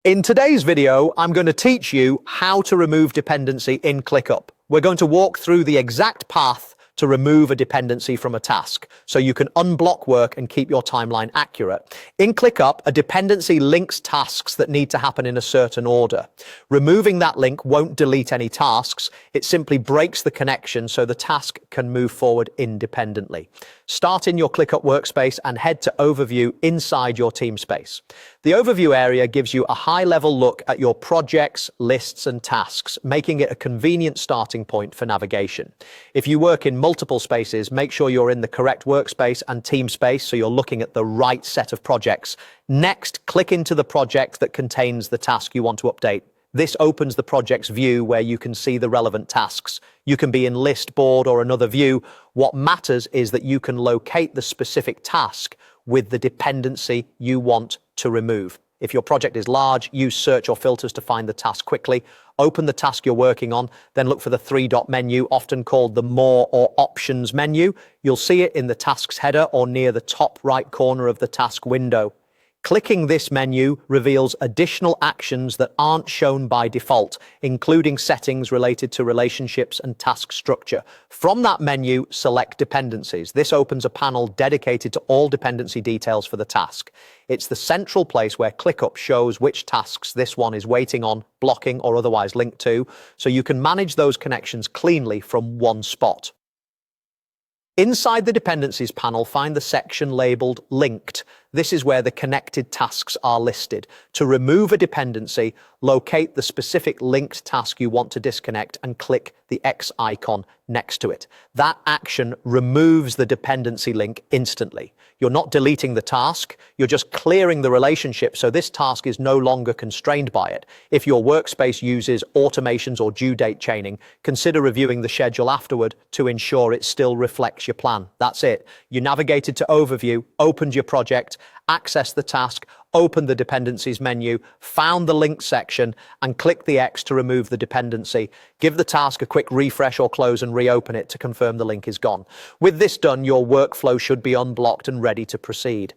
In today's video, I'm going to teach you how to remove dependency in ClickUp. We're going to walk through the exact path to remove a dependency from a task, so you can unblock work and keep your timeline accurate. In ClickUp, a dependency links tasks that need to happen in a certain order. Removing that link won't delete any tasks, it simply breaks the connection so the task can move forward independently. Start in your ClickUp workspace and head to Overview inside your team space. The Overview area gives you a high-level look at your projects, lists, and tasks, making it a convenient starting point for navigation. If you work in multiple spaces, make sure you're in the correct workspace and team space so you're looking at the right set of projects. Next, click into the project that contains the task you want to update. This opens the project's view where you can see the relevant tasks. You can be in list, board, or another view. What matters is that you can locate the specific task with the dependency you want to remove. If your project is large, use search or filters to find the task quickly. Open the task you're working on, then look for the three-dot menu, often called the More or Options menu. You'll see it in the task's header or near the top right corner of the task window. Clicking this menu reveals additional actions that aren't shown by default, including settings related to relationships and task structure. From that menu, select Dependencies. This opens a panel dedicated to all dependency details for the task. It's the central place where ClickUp shows which tasks this one is waiting on, blocking, or otherwise linked to, so you can manage those connections cleanly from one spot. Inside the Dependencies panel, find the section labeled Linked. This is where the connected tasks are listed. To remove a dependency, locate the specific linked task you want to disconnect and click the X icon next to it. That action removes the dependency link instantly. You're not deleting the task, you're just clearing the relationship so this task is no longer constrained by it. If your workspace uses automations or due date chaining, consider reviewing the schedule afterward to ensure it still reflects your plan. That's it. You navigated to Overview, opened your project, accessed the task, opened the Dependencies menu, found the link section, and click the X to remove the dependency. Give the task a quick refresh or close and reopen it to confirm the link is gone. With this done, your workflow should be unblocked and ready to proceed.